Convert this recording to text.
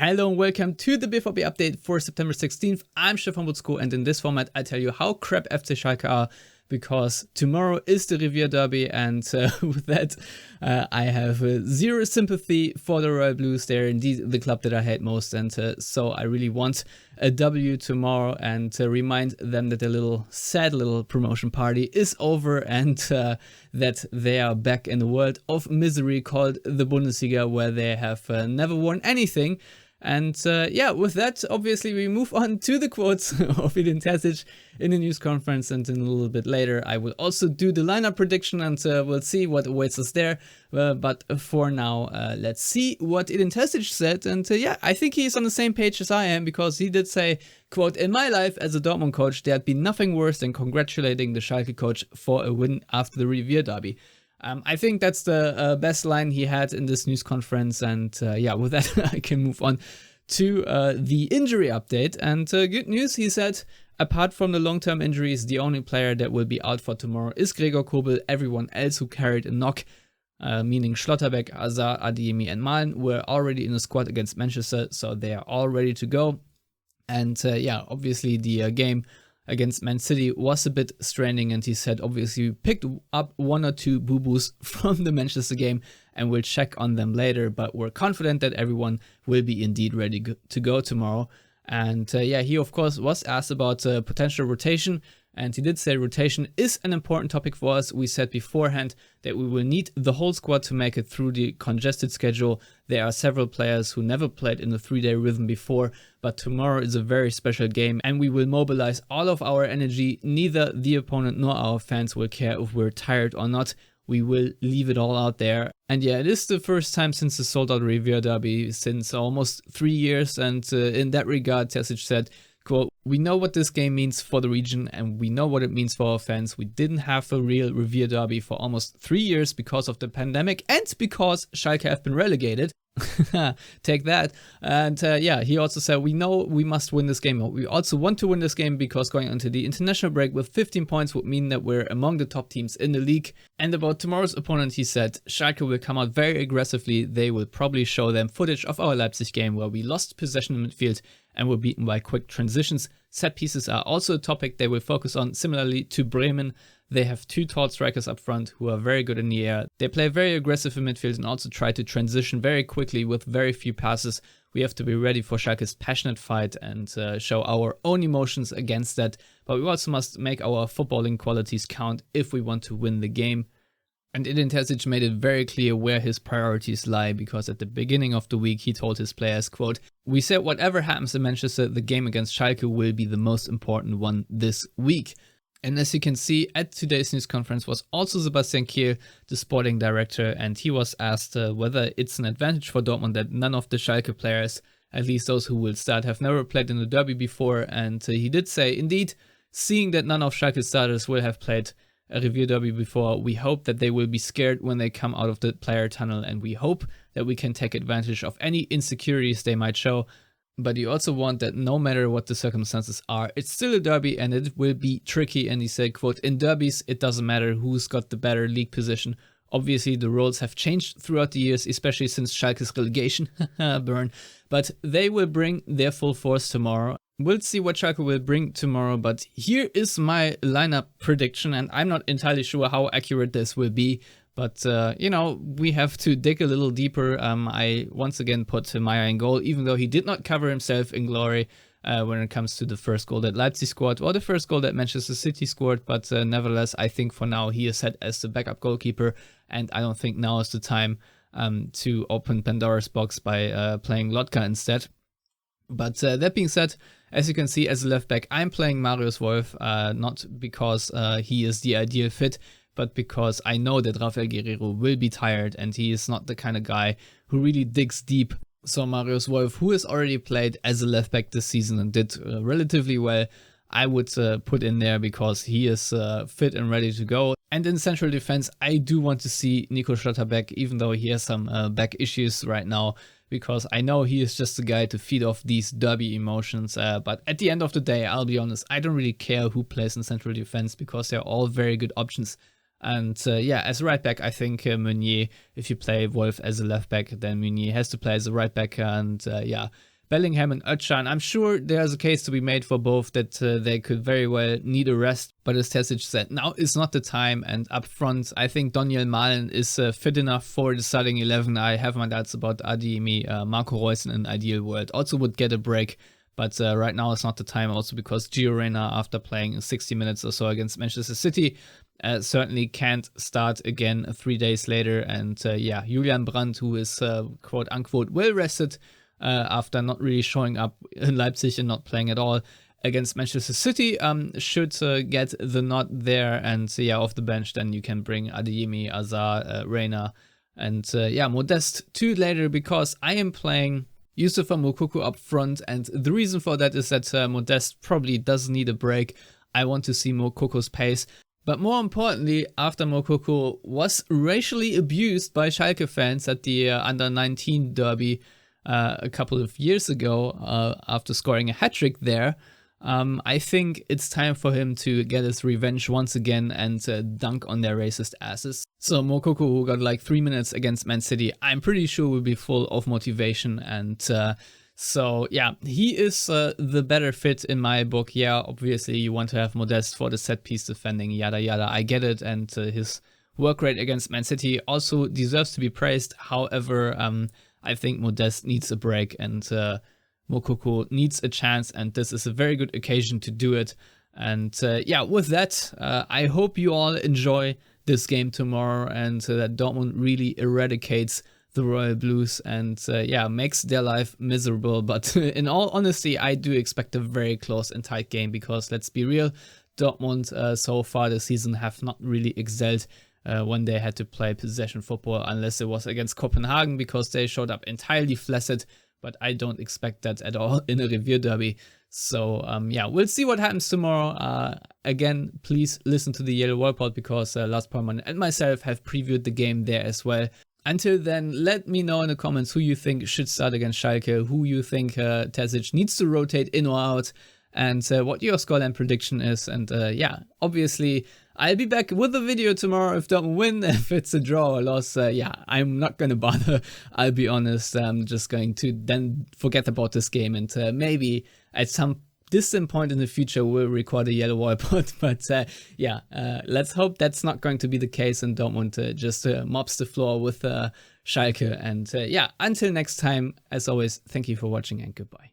Hello and welcome to the BVB update for September 16th. I'm Stefan Butzko, and in this format I tell you how crap FC Schalke are, because tomorrow is the Revierderby, and with that I have zero sympathy for the Royal Blues. They're indeed the club that I hate most, and so I really want a W tomorrow and remind them that their little sad little promotion party is over, and that they are back in the world of misery called the Bundesliga, where they have never won anything. And yeah, with that, obviously, we move on to the quotes of Edin Terzic in the news conference, and in a little bit later, I will also do the lineup prediction, and we'll see what awaits us there. But for now, let's see what Edin Terzic said. And yeah, I think he's on the same page as I am, because he did say, quote, "In my life as a Dortmund coach, there'd be nothing worse than congratulating the Schalke coach for a win after the Revierderby." I think that's the best line he had in this news conference, and yeah, with that I can move on to the injury update. And good news, he said, apart from the long-term injuries, the only player that will be out for tomorrow is Gregor Kobel. Everyone else who carried a knock, meaning Schlotterbeck, Azar, Adeyemi and Malen, were already in the squad against Manchester, so they are all ready to go. And yeah, obviously the game against Man City was a bit straining, and he said obviously we picked up one or two boo-boos from the Manchester game and we'll check on them later, but we're confident that everyone will be indeed ready to go tomorrow. And yeah, he of course was asked about potential rotation, and he did say rotation is an important topic for us. We said beforehand that we will need the whole squad to make it through the congested schedule. There are several players who never played in the 3-day rhythm before, but tomorrow is a very special game and we will mobilize all of our energy. Neither the opponent nor our fans will care if we're tired or not. We will leave it all out there. And yeah, it is the first time since the sold-out Revierderby since almost 3 years, and in that regard, Terzic said, quote, "We know what this game means for the region and we know what it means for our fans. We didn't have a real Revierderby for almost 3 years because of the pandemic and because Schalke have been relegated." Take that. And yeah, he also said, "We know we must win this game. We also want to win this game because going into the international break with 15 points would mean that we're among the top teams in the league." And about tomorrow's opponent, he said, "Schalke will come out very aggressively. They will probably show them footage of our Leipzig game where we lost possession in midfield and were beaten by quick transitions. Set pieces are also a topic they will focus on, similarly to Bremen. They have two tall strikers up front who are very good in the air. They play very aggressive in midfield and also try to transition very quickly with very few passes. We have to be ready for Schalke's passionate fight and show our own emotions against that. But we also must make our footballing qualities count if we want to win the game." And Edin Terzic made it very clear where his priorities lie, because at the beginning of the week he told his players, quote, "We said whatever happens in Manchester, the game against Schalke will be the most important one this week." And as you can see, at today's news conference was also Sebastian Kehl, the sporting director, and he was asked whether it's an advantage for Dortmund that none of the Schalke players, at least those who will start, have never played in the derby before. And he did say, "Indeed, seeing that none of Schalke's starters will have played a Revierderby before, we hope that they will be scared when they come out of the player tunnel, and we hope that we can take advantage of any insecurities they might show. But you also want that no matter what the circumstances are, it's still a derby and it will be tricky." And he said, quote, "In derbies, it doesn't matter who's got the better league position. Obviously, the roles have changed throughout the years, especially since Schalke's relegation, burn, but they will bring their full force tomorrow. We'll see what Schalke will bring tomorrow, but here is my lineup prediction, and I'm not entirely sure how accurate this will be. But, you know, we have to dig a little deeper. I once again put Meyer in goal, even though he did not cover himself in glory when it comes to the first goal that Leipzig scored or the first goal that Manchester City scored. But nevertheless, I think for now he is set as the backup goalkeeper, and I don't think now is the time to open Pandora's box by playing Lotka instead. But that being said, as you can see, as a left back, I'm playing Marius Wolf, not because he is the ideal fit, but because I know that Rafael Guerreiro will be tired and he is not the kind of guy who really digs deep. So Marius Wolf, who has already played as a left back this season and did relatively well, I would put in there because he is fit and ready to go. And in central defense, I do want to see Nico Schlotterbeck, even though he has some back issues right now, because I know he is just the guy to feed off these derby emotions. But at the end of the day, I'll be honest, I don't really care who plays in central defense because they're all very good options. And yeah, as a right back, I think Meunier, if you play Wolf as a left back, then Meunier has to play as a right back. And yeah, Bellingham and Özcan, I'm sure there's a case to be made for both that they could very well need a rest. But as Terzic said, now is not the time. And up front, I think Daniel Malen is fit enough for the starting 11. I have my doubts about Adeyemi. Marco Reus in an ideal world also would get a break. But right now is not the time, also because Gio Reyna, after playing 60 minutes or so against Manchester City, certainly can't start again 3 days later. And yeah, Julian Brandt, who is quote unquote well rested after not really showing up in Leipzig and not playing at all against Manchester City, should get the nod there. And yeah, off the bench, then you can bring Adeyemi, Azar, Reyna, and yeah, Modeste 2 later, because I am playing Youssoufa Moukoko up front, and the reason for that is that Modeste probably does need a break. I want to see Moukoko's pace. But more importantly, after Moukoko was racially abused by Schalke fans at the under-19 derby a couple of years ago, after scoring a hat-trick there, I think it's time for him to get his revenge once again and dunk on their racist asses. So Moukoko, who got like 3 minutes against Man City, I'm pretty sure will be full of motivation. And so yeah, he is the better fit in my book. Yeah, obviously you want to have Modeste for the set piece defending, yada yada, I get it. And his work rate against Man City also deserves to be praised. However, I think Modeste needs a break, and Moukoko needs a chance, and this is a very good occasion to do it. And yeah, with that, I hope you all enjoy this game tomorrow, and that Dortmund really eradicates the Royal Blues and yeah, makes their life miserable. But in all honesty, I do expect a very close and tight game, because let's be real, Dortmund so far this season have not really excelled when they had to play possession football, unless it was against Copenhagen, because they showed up entirely flaccid. But I don't expect that at all in a Revierderby. So yeah, we'll see what happens tomorrow. Again, please listen to the Yellow Wall Pod, because Lars Pollmann and myself have previewed the game there as well. Until then, let me know in the comments who you think should start against Schalke, who you think Terzic needs to rotate in or out, and what your scoreline prediction is. And yeah, obviously, I'll be back with a video tomorrow if Dortmund win. If it's a draw or loss, yeah, I'm not going to bother. I'll be honest. I'm just going to then forget about this game, and maybe at some distant point in the future we'll record a Yellow Wall Pod. But yeah, let's hope that's not going to be the case, and Dortmund just mops the floor with Schalke. And yeah, until next time, as always, thank you for watching and goodbye.